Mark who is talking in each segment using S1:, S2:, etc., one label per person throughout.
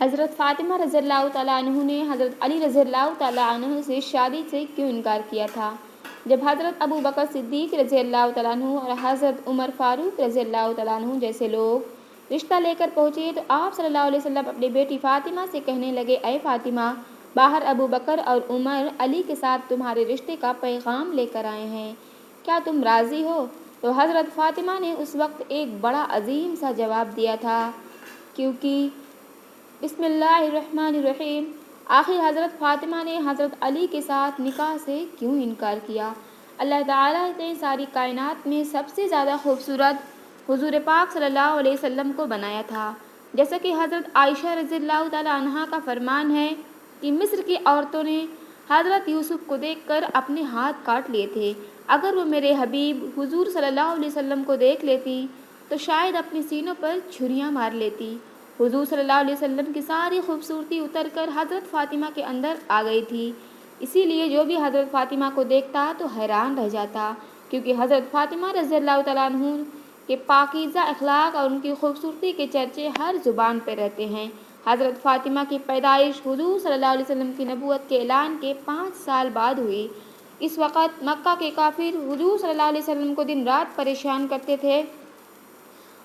S1: حضرت فاطمہ رضی اللہ تعالیٰ عنہ نے حضرت علی رضی اللہ تعالیٰ عنہ سے شادی سے کیوں انکار کیا تھا؟ جب حضرت ابو بکر صدیق رضی اللہ تعالیٰ عنہ اور حضرت عمر فاروق رضی اللہ تعالیٰ عنہ جیسے لوگ رشتہ لے کر پہنچے تو آپ صلی اللہ علیہ وسلم اپنی بیٹی فاطمہ سے کہنے لگے، اے فاطمہ، باہر ابو بکر اور عمر علی کے ساتھ تمہارے رشتے کا پیغام لے کر آئے ہیں، کیا تم راضی ہو؟ تو حضرت فاطمہ نے اس وقت ایک بڑا عظیم سا جواب دیا تھا، کیونکہ بسم اللہ الرحمن الرحیم۔ آخر حضرت فاطمہ نے حضرت علی کے ساتھ نکاح سے کیوں انکار کیا؟ اللہ تعالیٰ نے ساری کائنات میں سب سے زیادہ خوبصورت حضور پاک صلی اللہ علیہ وسلم کو بنایا تھا، جیسا کہ حضرت عائشہ رضی اللہ تعالیٰ عنہا کا فرمان ہے کہ مصر کی عورتوں نے حضرت یوسف کو دیکھ کر اپنے ہاتھ کاٹ لیے تھے۔ اگر وہ میرے حبیب حضور صلی اللہ علیہ وسلم کو دیکھ لیتی تو شاید اپنے سینوں پر چھریاں مار لیتی۔ حضور صلی اللہ علیہ وسلم کی ساری خوبصورتی اتر کر حضرت فاطمہ کے اندر آ گئی تھی، اسی لیے جو بھی حضرت فاطمہ کو دیکھتا تو حیران رہ جاتا، کیونکہ حضرت فاطمہ رضی اللہ تعالیٰ عنہ کے پاکیزہ اخلاق اور ان کی خوبصورتی کے چرچے ہر زبان پہ رہتے ہیں۔ حضرت فاطمہ کی پیدائش حضور صلی اللہ علیہ وسلم کی نبوت کے اعلان کے 5 سال بعد ہوئی۔ اس وقت مکہ کے کافر حضور صلی اللہ علیہ وسلم کو دن رات پریشان کرتے تھے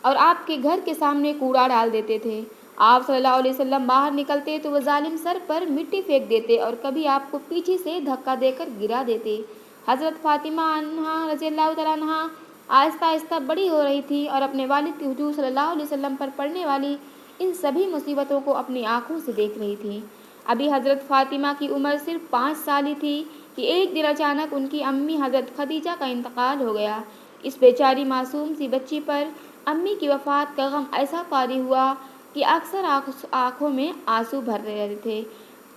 S1: اور آپ کے گھر کے سامنے کوڑا ڈال دیتے تھے۔ آپ صلی اللہ علیہ وسلم باہر نکلتے تو وہ ظالم سر پر مٹی پھینک دیتے اور کبھی آپ کو پیچھے سے دھکا دے کر گرا دیتے۔ حضرت فاطمہ عنہا رضی اللہ تعالیٰ عنہا آہستہ آہستہ بڑی ہو رہی تھی اور اپنے والد کی حضور صلی اللہ علیہ وسلم پر پڑنے والی ان سبھی مصیبتوں کو اپنی آنکھوں سے دیکھ رہی تھی۔ ابھی حضرت فاطمہ کی عمر صرف 5 سال ہی تھی کہ ایک دن اچانک ان کی امی حضرت خدیجہ کا انتقال ہو گیا۔ اس بیچاری معصوم سی بچی پر امی کی وفات کا غم ایسا طاری ہوا کہ اکثر آنکھوں میں آنسو بھر رہے تھے۔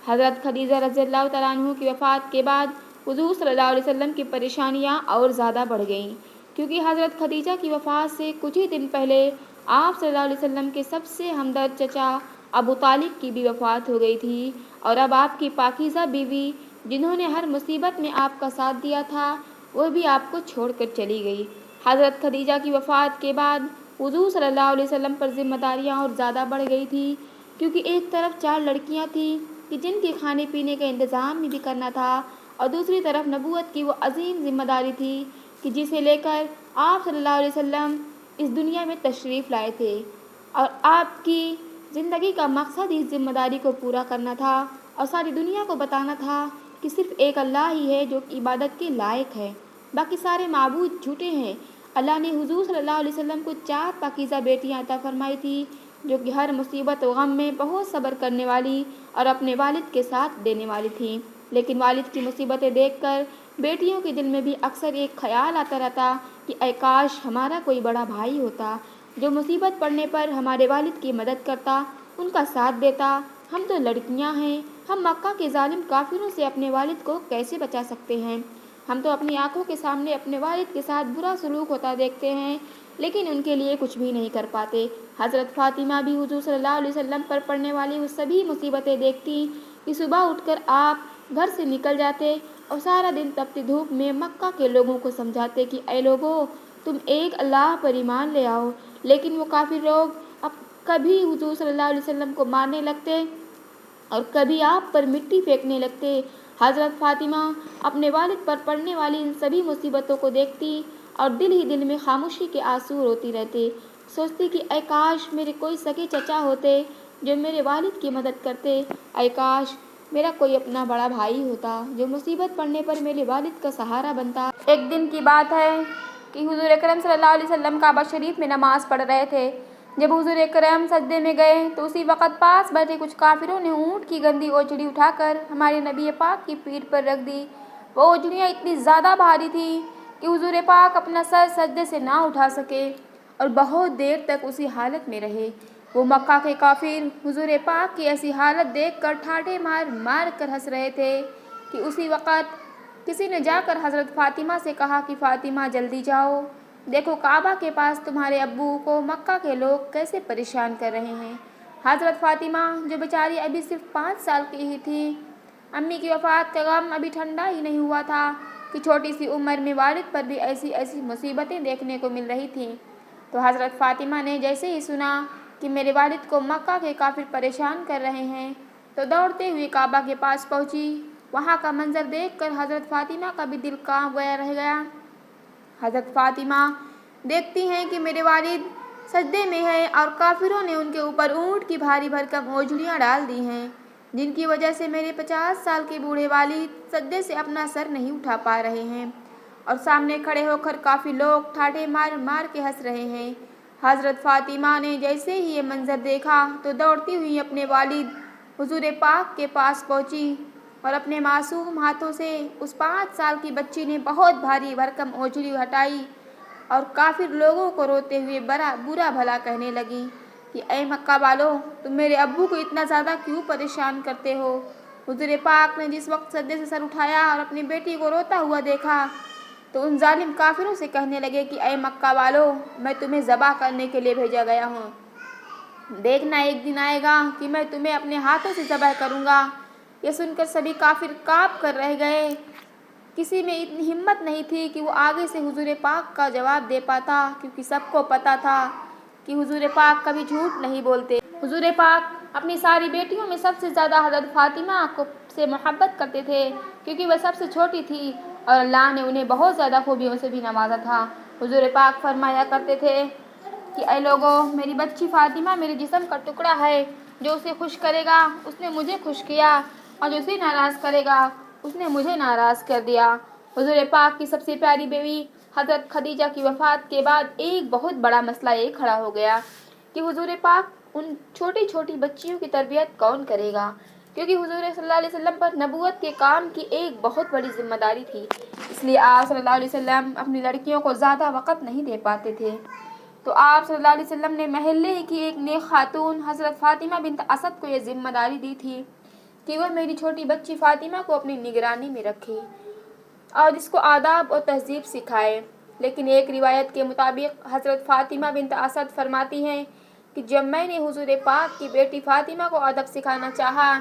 S1: حضرت خدیجہ رضی اللہ تعالیٰ عنہ کی وفات کے بعد حضور صلی اللہ علیہ وسلم کی پریشانیاں اور زیادہ بڑھ گئیں، کیونکہ حضرت خدیجہ کی وفات سے کچھ ہی دن پہلے آپ صلی اللہ علیہ وسلم کے سب سے ہمدرد چچا ابو طالب کی بھی وفات ہو گئی تھی، اور اب آپ کی پاکیزہ بیوی جنہوں نے ہر مصیبت میں آپ کا ساتھ دیا تھا وہ بھی آپ کو چھوڑ کر چلی گئی۔ حضرت خدیجہ کی وفات کے بعد حضور صلی اللہ علیہ وسلم پر ذمہ داریاں اور زیادہ بڑھ گئی تھی، کیونکہ ایک طرف 4 لڑکیاں تھیں کہ جن کے کھانے پینے کا انتظام بھی کرنا تھا، اور دوسری طرف نبوت کی وہ عظیم ذمہ داری تھی کہ جسے لے کر آپ صلی اللہ علیہ وسلم اس دنیا میں تشریف لائے تھے، اور آپ کی زندگی کا مقصد اس ذمہ داری کو پورا کرنا تھا اور ساری دنیا کو بتانا تھا کہ صرف ایک اللہ ہی ہے جو عبادت کے لائق ہے، باقی سارے معبود جھوٹے ہیں۔ اللہ نے حضور صلی اللہ علیہ وسلم کو 4 پاکیزہ بیٹیاں عطا فرمائی تھی، جو کہ ہر مصیبت و غم میں بہت صبر کرنے والی اور اپنے والد کے ساتھ دینے والی تھیں، لیکن والد کی مصیبتیں دیکھ کر بیٹیوں کے دل میں بھی اکثر ایک خیال آتا رہتا کہ اے کاش ہمارا کوئی بڑا بھائی ہوتا جو مصیبت پڑنے پر ہمارے والد کی مدد کرتا، ان کا ساتھ دیتا۔ ہم تو لڑکیاں ہیں، ہم مکہ کے ظالم کافروں سے اپنے والد کو کیسے بچا سکتے ہیں؟ ہم تو اپنی آنکھوں کے سامنے اپنے والد کے ساتھ برا سلوک ہوتا دیکھتے ہیں، لیکن ان کے لیے کچھ بھی نہیں کر پاتے۔ حضرت فاطمہ بھی حضور صلی اللہ علیہ وسلم پر پڑنے والی وہ سبھی مصیبتیں دیکھتی کہ صبح اٹھ کر آپ گھر سے نکل جاتے اور سارا دن تپتی دھوپ میں مکہ کے لوگوں کو سمجھاتے کہ اے لوگوں، تم ایک اللہ پر ایمان لے آؤ، لیکن وہ کافر لوگ اب کبھی حضور صلی اللہ علیہ وسلم کو مارنے لگتے اور کبھی آپ پر مٹی پھینکنے لگتے۔ حضرت فاطمہ اپنے والد پر پڑنے والی ان سبھی مصیبتوں کو دیکھتی اور دل ہی دل میں خاموشی کے آنسو روتی رہتی، سوچتی کہ اے کاش میرے کوئی سگے چچا ہوتے جو میرے والد کی مدد کرتے، اے کاش میرا کوئی اپنا بڑا بھائی ہوتا جو مصیبت پڑنے پر میرے والد کا سہارا بنتا۔ ایک دن کی بات ہے کہ حضور اکرم صلی اللہ علیہ وسلم کعبہ شریف میں نماز پڑھ رہے تھے۔ جب حضور اکرم سجدے میں گئے تو اسی وقت پاس بیٹھے کچھ کافروں نے اونٹ کی گندی اوجڑی اٹھا کر ہمارے نبی پاک کی پیٹھ پر رکھ دی۔ وہ اوجڑیاں اتنی زیادہ بھاری تھیں کہ حضور پاک اپنا سر سجدے سے نہ اٹھا سکے اور بہت دیر تک اسی حالت میں رہے۔ وہ مکہ کے کافر حضور پاک کی ایسی حالت دیکھ کر ٹھاٹھے مار مار کر ہنس رہے تھے کہ اسی وقت کسی نے جا کر حضرت فاطمہ سے کہا کہ فاطمہ جلدی جاؤ، دیکھو کعبہ کے پاس تمہارے ابو کو مکہ کے لوگ کیسے پریشان کر رہے ہیں۔ حضرت فاطمہ جو بیچاری ابھی صرف 5 سال کی ہی تھی، امی کی وفات کا غم ابھی ٹھنڈا ہی نہیں ہوا تھا کہ چھوٹی سی عمر میں والد پر بھی ایسی مصیبتیں دیکھنے کو مل رہی تھیں۔ تو حضرت فاطمہ نے جیسے ہی سنا کہ میرے والد کو مکہ کے کافر پریشان کر رہے ہیں، تو دوڑتے ہوئے کعبہ کے پاس پہنچی۔ وہاں کا منظر دیکھ کر حضرت فاطمہ کا بھی دل کانپ رہ گیا۔ حضرت فاطمہ دیکھتی ہیں کہ میرے والد سجدے میں ہیں اور کافروں نے ان کے اوپر اونٹ کی بھاری بھرکم اوجھلیاں ڈال دی ہیں، جن کی وجہ سے میرے 50 سال کے بوڑھے والد سجدے سے اپنا سر نہیں اٹھا پا رہے ہیں، اور سامنے کھڑے ہو کر کافی لوگ ٹھاٹھے مار مار کے ہنس رہے ہیں۔ حضرت فاطمہ نے جیسے ہی یہ منظر دیکھا تو دوڑتی ہوئی اپنے والد حضور پاک کے پاس پہنچی اور اپنے معصوم ہاتھوں سے اس 5 سال کی بچی نے بہت بھاری بھرکم اوجھلی ہٹائی اور کافر لوگوں کو روتے ہوئے برا بھلا کہنے لگی کہ اے مکہ والو، تم میرے ابو کو اتنا زیادہ کیوں پریشان کرتے ہو؟ حضور پاک نے جس وقت سجدے سے سر اٹھایا اور اپنی بیٹی کو روتا ہوا دیکھا تو ان ظالم کافروں سے کہنے لگے کہ اے مکہ والو، میں تمہیں ذبح کرنے کے لیے بھیجا گیا ہوں، دیکھنا ایک دن آئے گا کہ میں تمہیں اپنے ہاتھوں سے ذبح کروں گا۔ یہ سن کر سبھی کافر کانپ کر رہ گئے۔ کسی میں اتنی ہمت نہیں تھی کہ وہ آگے سے حضور پاک کا جواب دے پاتا، کیونکہ سب کو پتہ تھا کہ حضور پاک کبھی جھوٹ نہیں بولتے۔ حضور پاک اپنی ساری بیٹیوں میں سب سے زیادہ حضرت فاطمہ سے محبت کرتے تھے، کیونکہ وہ سب سے چھوٹی تھی اور اللہ نے انہیں بہت زیادہ خوبیوں سے بھی نوازا تھا۔ حضور پاک فرمایا کرتے تھے کہ اے لوگو، میری بچی فاطمہ میرے جسم کا ٹکڑا ہے، جو اسے خوش کرے گا اس نے مجھے خوش کیا، اور جو اسے ناراض کرے گا اس نے مجھے ناراض کر دیا۔ حضور پاک کی سب سے پیاری بیوی حضرت خدیجہ کی وفات کے بعد ایک بہت بڑا مسئلہ یہ کھڑا ہو گیا کہ حضور پاک ان چھوٹی چھوٹی بچیوں کی تربیت کون کرے گا، کیونکہ حضور صلی اللہ علیہ وسلم پر نبوت کے کام کی ایک بہت بڑی ذمہ داری تھی، اس لیے آپ صلی اللہ علیہ وسلم اپنی لڑکیوں کو زیادہ وقت نہیں دے پاتے تھے۔ تو آپ صلی اللہ علیہ وسلم نے محلے کی ایک نیک خاتون حضرت فاطمہ بنت اسد کو یہ ذمہ داری دی تھی کہ وہ میری چھوٹی بچی فاطمہ کو اپنی نگرانی میں رکھے اور اس کو آداب اور تہذیب سکھائے۔ لیکن ایک روایت کے مطابق حضرت فاطمہ بنت اسد فرماتی ہیں کہ جب میں نے حضور پاک کی بیٹی فاطمہ کو ادب سکھانا چاہا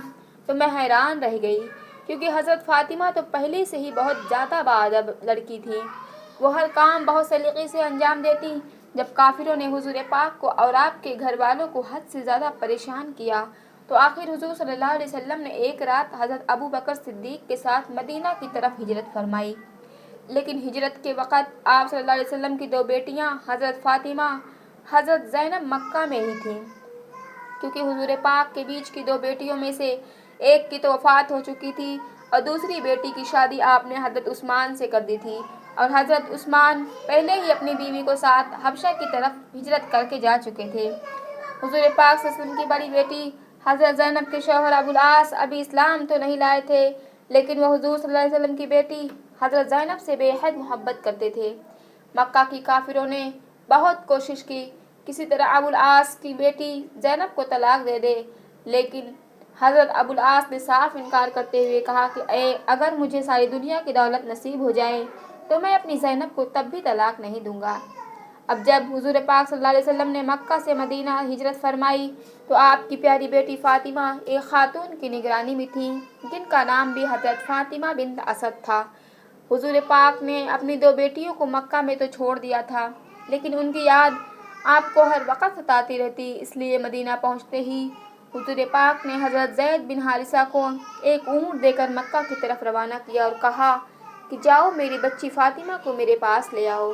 S1: تو میں حیران رہ گئی، کیونکہ حضرت فاطمہ تو پہلے سے ہی بہت زیادہ باادب لڑکی تھی، وہ ہر کام بہت سلیقے سے انجام دیتی۔ جب کافروں نے حضور پاک کو اور آپ کے گھر والوں کو حد سے زیادہ پریشان کیا تو آخر حضور صلی اللہ علیہ وسلم نے ایک رات حضرت ابو بکر صدیق کے ساتھ مدینہ کی طرف ہجرت فرمائی۔ لیکن ہجرت کے وقت آپ صلی اللہ علیہ وسلم کی 2 بیٹیاں حضرت فاطمہ، حضرت زینب مکہ میں ہی تھیں، کیونکہ حضور پاک کے بیچ کی 2 بیٹیوں میں سے ایک کی تو وفات ہو چکی تھی اور دوسری بیٹی کی شادی آپ نے حضرت عثمان سے کر دی تھی، اور حضرت عثمان پہلے ہی اپنی بیوی کو ساتھ حبشہ کی طرف ہجرت کر کے جا چکے تھے۔ حضور پاک صلی اللہ علیہ وسلم کی بڑی بیٹی حضرت زینب کے شوہر ابو العاص ابھی اسلام تو نہیں لائے تھے، لیکن وہ حضور صلی اللہ علیہ وسلم کی بیٹی حضرت زینب سے بے حد محبت کرتے تھے۔ مکہ کی کافروں نے بہت کوشش کی کسی طرح ابو العاص کی بیٹی زینب کو طلاق دے دے، لیکن حضرت ابو العاص نے صاف انکار کرتے ہوئے کہا کہ اگر مجھے ساری دنیا کی دولت نصیب ہو جائے تو میں اپنی زینب کو تب بھی طلاق نہیں دوں گا۔ اب جب حضور پاک صلی اللہ علیہ وسلم نے مکہ سے مدینہ ہجرت فرمائی تو آپ کی پیاری بیٹی فاطمہ ایک خاتون کی نگرانی میں تھیں، جن کا نام بھی حضرت فاطمہ بنت اسد تھا۔ حضور پاک نے اپنی 2 بیٹیوں کو مکہ میں تو چھوڑ دیا تھا، لیکن ان کی یاد آپ کو ہر وقت ستاتی رہتی، اس لیے مدینہ پہنچتے ہی حضور پاک نے حضرت زید بن حارثہ کو ایک اونٹ دے کر مکہ کی طرف روانہ کیا اور کہا کہ جاؤ میری بچی فاطمہ کو میرے پاس لے آؤ۔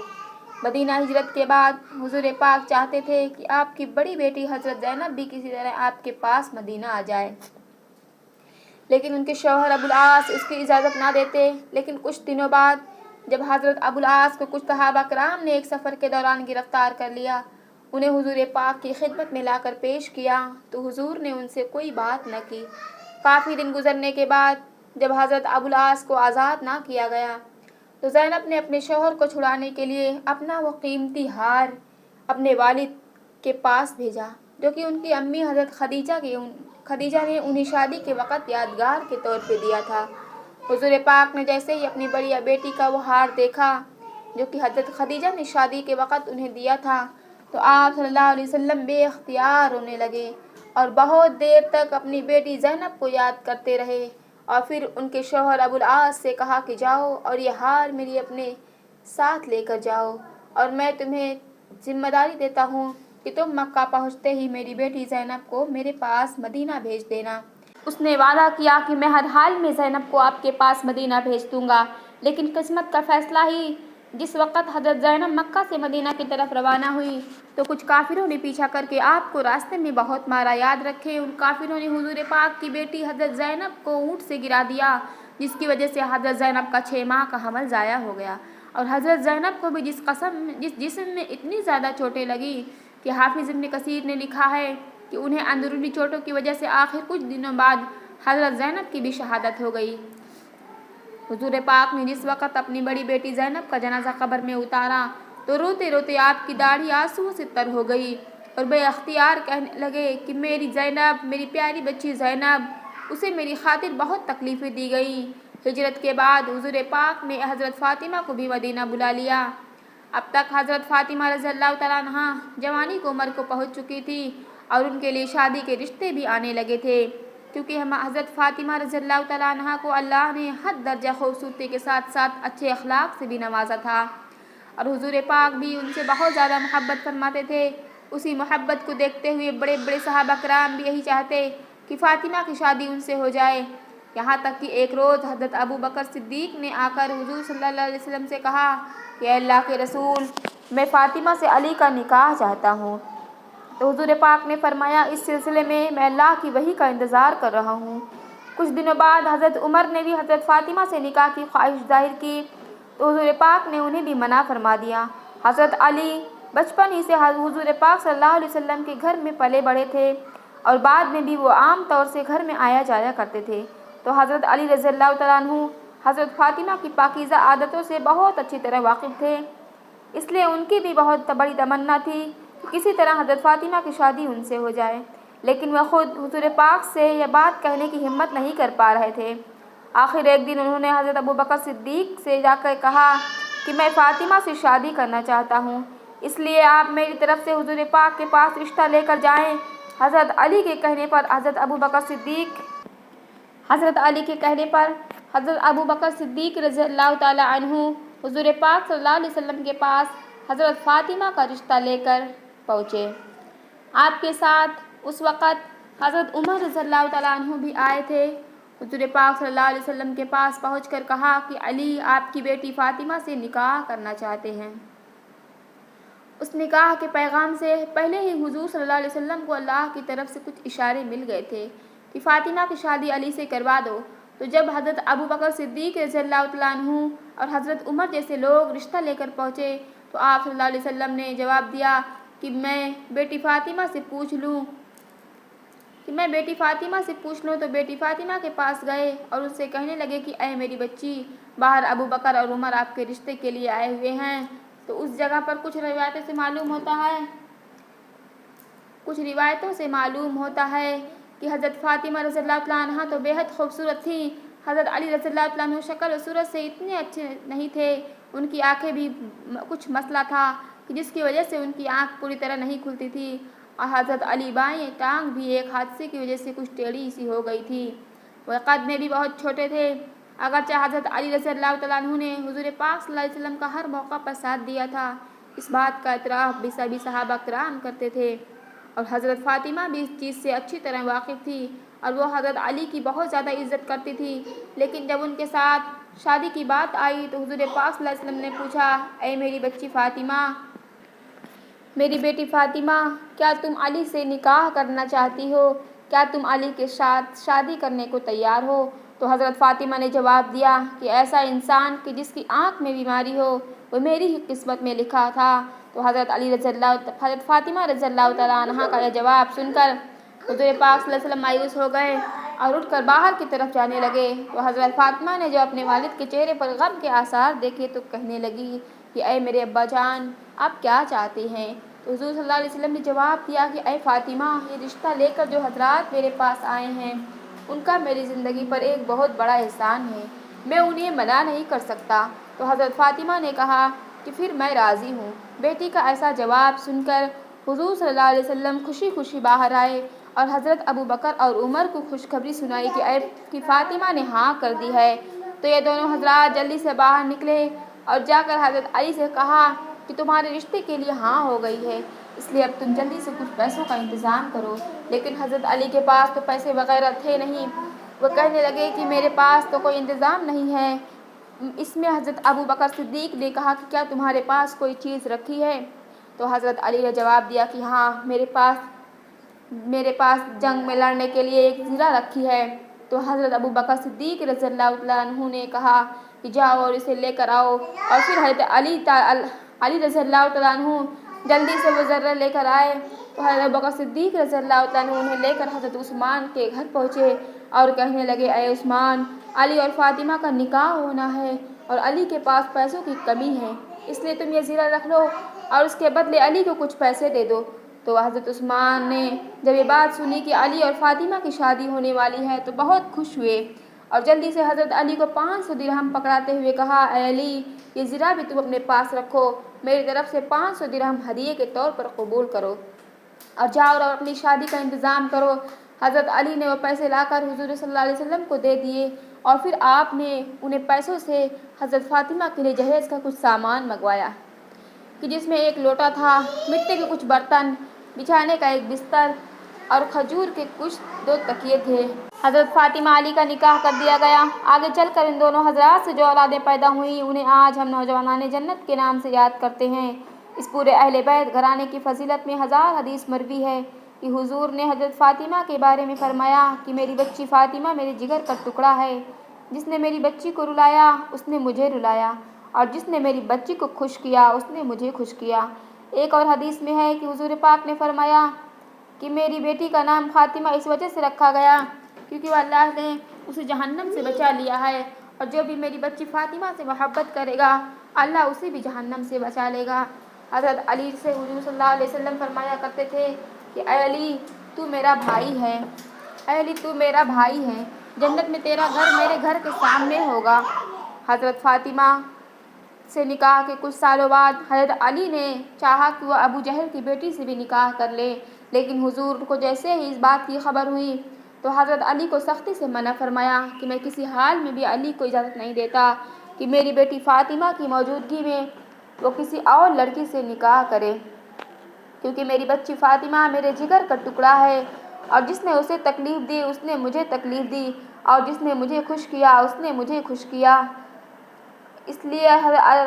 S1: مدینہ ہجرت کے بعد حضور پاک چاہتے تھے کہ آپ کی بڑی بیٹی حضرت زینب بھی کسی طرح آپ کے پاس مدینہ آ جائے، لیکن ان کے شوہر ابو العاص اس کی اجازت نہ دیتے۔ لیکن کچھ دنوں بعد جب حضرت ابو العاص کو کچھ صحابہ کرام نے ایک سفر کے دوران گرفتار کر لیا، انہیں حضور پاک کی خدمت میں لا کر پیش کیا تو حضور نے ان سے کوئی بات نہ کی۔ کافی دن گزرنے کے بعد جب حضرت ابو العاص کو آزاد نہ کیا گیا تو زینب نے اپنے شوہر کو چھڑانے کے لیے اپنا وہ قیمتی ہار اپنے والد کے پاس بھیجا، جو کہ ان کی امی حضرت خدیجہ نے انہیں شادی کے وقت یادگار کے طور پہ دیا تھا۔ حضور پاک نے جیسے ہی اپنی بڑی بیٹی کا وہ ہار دیکھا جو کہ حضرت خدیجہ نے شادی کے وقت انہیں دیا تھا تو آپ صلی اللہ علیہ وسلم بے اختیار رونے لگے اور بہت دیر تک اپنی بیٹی زینب کو یاد کرتے رہے، اور پھر ان کے شوہر ابو العاص سے کہا کہ جاؤ اور یہ ہار میری اپنے ساتھ لے کر جاؤ، اور میں تمہیں ذمہ داری دیتا ہوں کہ تم مکہ پہنچتے ہی میری بیٹی زینب کو میرے پاس مدینہ بھیج دینا۔ اس نے وعدہ کیا کہ میں ہر حال میں زینب کو آپ کے پاس مدینہ بھیج دوں گا، لیکن قسمت کا فیصلہ ہی جس وقت حضرت زینب مکہ سے مدینہ کی طرف روانہ ہوئی تو کچھ کافروں نے پیچھا کر کے آپ کو راستے میں بہت مارا۔ یاد رکھیں، ان کافروں نے حضور پاک کی بیٹی حضرت زینب کو اونٹ سے گرا دیا، جس کی وجہ سے حضرت زینب کا 6 ماہ کا حمل ضائع ہو گیا، اور حضرت زینب کو بھی جس جسم میں اتنی زیادہ چوٹیں لگی کہ حافظ ابن کثیر نے لکھا ہے کہ انہیں اندرونی چوٹوں کی وجہ سے آخر کچھ دنوں بعد حضرت زینب کی بھی شہادت ہو گئی۔ حضور پاک نے جس وقت اپنی بڑی بیٹی زینب کا جنازہ قبر میں اتارا تو روتے روتے آپ کی داڑھی آنسوؤں سے تر ہو گئی اور بے اختیار کہنے لگے کہ میری زینب، میری پیاری بچی زینب، اسے میری خاطر بہت تکلیفیں دی گئی۔ ہجرت کے بعد حضور پاک نے حضرت فاطمہ کو بھی مدینہ بلا لیا۔ اب تک حضرت فاطمہ رضی اللہ تعالیٰ عنہا جوانی کی عمر کو پہنچ چکی تھی اور ان کے لیے شادی کے رشتے بھی آنے لگے تھے، کیونکہ حضرت فاطمہ رضی اللہ تعالیٰ عنہا کو اللہ نے حد درجہ خوبصورتی کے ساتھ ساتھ اچھے اخلاق سے بھی نوازا تھا، اور حضور پاک بھی ان سے بہت زیادہ محبت فرماتے تھے۔ اسی محبت کو دیکھتے ہوئے بڑے بڑے صحابہ کرام بھی یہی چاہتے کہ فاطمہ کی شادی ان سے ہو جائے، یہاں تک کہ ایک روز حضرت ابو بکر صدیق نے آ کر حضور صلی اللہ علیہ وسلم سے کہا کہ اے اللہ کے رسول، میں فاطمہ سے علی کا نکاح چاہتا ہوں۔ تو حضور پاک نے فرمایا، اس سلسلے میں اللہ کی وحی کا انتظار کر رہا ہوں۔ کچھ دنوں بعد حضرت عمر نے بھی حضرت فاطمہ سے نکاح کی خواہش ظاہر کی تو حضور پاک نے انہیں بھی منع فرما دیا۔ حضرت علی بچپن ہی سے حضور پاک صلی اللہ علیہ وسلم کے گھر میں پلے بڑھے تھے اور بعد میں بھی وہ عام طور سے گھر میں آیا جایا کرتے تھے، تو حضرت علی رضی اللہ تعالیٰ عنہ حضرت فاطمہ کی پاکیزہ عادتوں سے بہت اچھی طرح واقف تھے، اس لیے ان کی بھی بہت بڑی تمنا تھی کہ کسی طرح حضرت فاطمہ کی شادی ان سے ہو جائے، لیکن وہ خود حضور پاک سے یہ بات کہنے کی ہمت نہیں کر پا رہے تھے۔ آخر ایک دن انہوں نے حضرت ابو بکر صدیق سے جا کر کہا کہ میں فاطمہ سے شادی کرنا چاہتا ہوں، اس لیے آپ میری طرف سے حضور پاک کے پاس رشتہ لے کر جائیں۔ حضرت علی کے کہنے پر حضرت ابو بکر صدیق رضی اللہ تعالیٰ عنہ حضور پاک صلی اللہ علیہ وسلم کے پاس حضرت فاطمہ کا رشتہ لے کر پہنچے۔ آپ کے ساتھ اس وقت حضرت عمر رضی اللہ تعالیٰ عنہ بھی آئے تھے۔ حضور پاک صلی اللہ علیہ وسلم کے پاس پہنچ کر کہا کہ علی آپ کی بیٹی فاطمہ سے نکاح کرنا چاہتے ہیں۔ اس نکاح کے پیغام سے پہلے ہی حضور صلی اللہ علیہ وسلم کو اللہ کی طرف سے کچھ اشارے مل گئے تھے کہ فاطمہ کی شادی علی سے کروا دو، تو جب حضرت ابو بکر صدیق رضی اللہ تعالیٰ عنہ اور حضرت عمر جیسے لوگ رشتہ لے کر پہنچے تو آپ صلی اللہ علیہ وسلم نے جواب دیا کہ میں بیٹی فاطمہ سے پوچھ لوں تو بیٹی فاطمہ کے پاس گئے اور ان سے کہنے لگے کہ اے میری بچی، باہر ابو بکر اور عمر آپ کے رشتے کے لیے آئے ہوئے ہیں۔ تو اس جگہ پر کچھ روایتوں سے معلوم ہوتا ہے کہ حضرت فاطمہ رضی اللہ تعالیٰ عنہ تو بے حد خوبصورت تھیں، حضرت علی رضی اللہ تعالیٰ عنہ شکل و صورت سے اتنے اچھے نہیں تھے، ان کی آنکھیں بھی کچھ مسئلہ تھا کہ جس کی وجہ سے ان کی آنکھ پوری طرح نہیں کھلتی تھی، اور حضرت علی بائیں ٹانگ بھی ایک حادثے کی وجہ سے کچھ ٹیڑھی سی ہو گئی تھی۔ وہ قد میں بھی بہت چھوٹے تھے، اگرچہ حضرت علی رضی اللہ تعالیٰ عنہ نے حضور پاک صلی اللہ علیہ وسلم کا ہر موقع پر ساتھ دیا تھا، اس بات کا اعتراف بھی سبھی صحابہ کرام کرتے تھے، اور حضرت فاطمہ بھی اس چیز سے اچھی طرح واقف تھی اور وہ حضرت علی کی بہت زیادہ عزت کرتی تھی، لیکن جب ان کے ساتھ شادی کی بات آئی تو حضور پاک صلی اللہ علیہ وسلم نے پوچھا، اے میری بچی فاطمہ، میری بیٹی فاطمہ، کیا تم علی سے نکاح کرنا چاہتی ہو؟ کیا تم علی کے ساتھ شادی کرنے کو تیار ہو؟ تو حضرت فاطمہ نے جواب دیا کہ ایسا انسان کہ جس کی آنکھ میں بیماری ہو وہ میری ہی قسمت میں لکھا تھا۔ تو حضرت فاطمہ رضی اللہ تعالیٰ عنہ کا یہ جواب سن کر حضور پاک صلی اللہ علیہ وسلم مایوس ہو گئے اور اٹھ کر باہر کی طرف جانے لگے، تو حضرت فاطمہ نے جو اپنے والد کے چہرے پر غم کے آثار دیکھے تو کہنے لگی کہ اے میرے ابا جان، آپ کیا چاہتے ہیں؟ تو حضور صلی اللہ علیہ وسلم نے جواب دیا کہ اے فاطمہ، یہ رشتہ لے کر جو حضرات میرے پاس آئے ہیں ان کا میری زندگی پر ایک بہت بڑا احسان ہے، میں انہیں منع نہیں کر سکتا۔ تو حضرت فاطمہ نے کہا کہ پھر میں راضی ہوں۔ بیٹی کا ایسا جواب سن کر حضور صلی اللہ علیہ وسلم خوشی خوشی باہر آئے اور حضرت ابو بکر اور عمر کو خوشخبری سنائی کہ فاطمہ نے ہاں کر دی ہے۔ تو یہ دونوں حضرات جلدی سے باہر نکلے اور جا کر حضرت علی سے کہا کہ تمہارے رشتے کے لیے ہاں ہو گئی ہے۔ اس لیے اب تم جلدی سے کچھ پیسوں کا انتظام کرو۔ لیکن حضرت علی کے پاس تو پیسے وغیرہ تھے نہیں۔ وہ کہنے لگے کہ میرے پاس تو کوئی انتظام نہیں ہے۔ اس میں حضرت ابو بکر صدیق نے کہا کہ کیا تمہارے پاس کوئی چیز رکھی ہے؟ تو حضرت علی نے جواب دیا کہ ہاں، میرے پاس جنگ میں لڑنے کے لیے ایک زرہ رکھی ہے۔ تو حضرت ابو بکر صدیق رضی اللہ تعالیٰ عنہ نے کہا کہ جاؤ اور اسے لے کر آؤ، اور پھر حضرت علی رضی اللہ تعالیٰ عنہ جلدی سے وہ ذرہ لے کر آئے۔ تو حضرت ابو بکر صدیق رضی اللہ تعالیٰ عنہ انہیں لے کر حضرت عثمان کے گھر پہنچے اور کہنے لگے، اے عثمان، علی اور فاطمہ کا نکاح ہونا ہے اور علی کے پاس پیسوں کی کمی ہے، اس لیے تم یہ زرہ رکھ لو اور اس کے بدلے علی کو کچھ پیسے دے دو۔ تو حضرت عثمان نے جب یہ بات سنی کہ علی اور فاطمہ کی شادی ہونے والی ہے تو بہت خوش ہوئے، اور جلدی سے حضرت علی کو 500 درہم پکڑاتے ہوئے کہا، اے علی، یہ زرہ بھی تم اپنے پاس رکھو، میری طرف سے 500 درہم ہدیے کے طور پر قبول کرو اور جاؤ اور اپنی شادی کا انتظام کرو۔ حضرت علی نے وہ پیسے لا کر حضور صلی اللہ علیہ وسلم کو دے دیے، اور پھر آپ نے انہیں پیسوں سے حضرت فاطمہ کے لیے جہیز کا کچھ سامان منگوایا، کہ جس میں ایک لوٹا تھا، مٹی کے کچھ برتن، بچھانے کا ایک بستر اور کھجور کے کچھ 2 تکیے تھے۔ حضرت فاطمہ علی کا نکاح کر دیا گیا۔ آگے چل کر ان دونوں حضرات سے جو اولادیں پیدا ہوئیں انہیں آج ہم نوجوانان جنت کے نام سے یاد کرتے ہیں۔ اس پورے اہل بیت گھرانے کی فضیلت میں 1000 حدیث مروی ہے کہ حضور نے حضرت فاطمہ کے بارے میں فرمایا کہ میری بچی فاطمہ میرے جگر کا ٹکڑا ہے، جس نے میری بچی کو رلایا اس نے مجھے رلایا، اور جس نے میری بچی کو خوش کیا اس نے مجھے خوش کیا۔ ایک اور حدیث میں ہے کہ حضور پاک نے فرمایا کہ میری بیٹی کا نام فاطمہ اس وجہ سے رکھا گیا کیونکہ وہ اللہ نے اسے جہنم سے بچا لیا ہے، اور جو بھی میری بچی فاطمہ سے محبت کرے گا اللہ اسے بھی جہنم سے بچا لے گا۔ حضرت علی سے حضور صلی اللہ علیہ وسلم فرمایا کرتے تھے کہ اے علی، تو میرا بھائی ہے، اے علی تو میرا بھائی ہے، جنت میں تیرا گھر میرے گھر کے سامنے ہوگا۔ حضرت فاطمہ سے نکاح کے کچھ سالوں بعد حضرت علی نے چاہا کہ وہ ابو جہل کی بیٹی سے بھی نکاح کر لے، لیکن حضور کو جیسے ہی اس بات کی خبر ہوئی تو حضرت علی کو سختی سے منع فرمایا کہ میں کسی حال میں بھی علی کو اجازت نہیں دیتا کہ میری بیٹی فاطمہ کی موجودگی میں وہ کسی اور لڑکی سے نکاح کرے، کیونکہ میری بچی فاطمہ میرے جگر کا ٹکڑا ہے، اور جس نے اسے تکلیف دی اس نے مجھے تکلیف دی، اور جس نے مجھے خوش کیا اس نے مجھے خوش کیا۔ اس لیے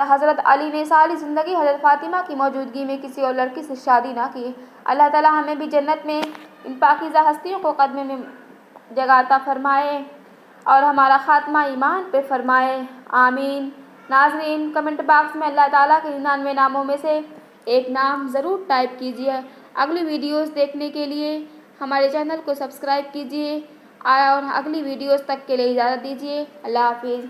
S1: حضرت علی نے ساری زندگی حضرت فاطمہ کی موجودگی میں کسی اور لڑکی سے شادی نہ کی۔ اللہ تعالی ہمیں بھی جنت میں ان پاکیزہ ہستیوں کو قدمے میں جگہ عطا فرمائے اور ہمارا خاتمہ ایمان پہ فرمائے، آمین۔ ناظرین، کمنٹ باکس میں اللہ تعالیٰ کے 99 ناموں میں سے ایک نام ضرور ٹائپ کیجیے۔ اگلی ویڈیوز دیکھنے کے لیے ہمارے چینل کو سبسکرائب کیجیے اور اگلی ویڈیوز تک کے لیے اجازت دیجیے۔ اللہ حافظ۔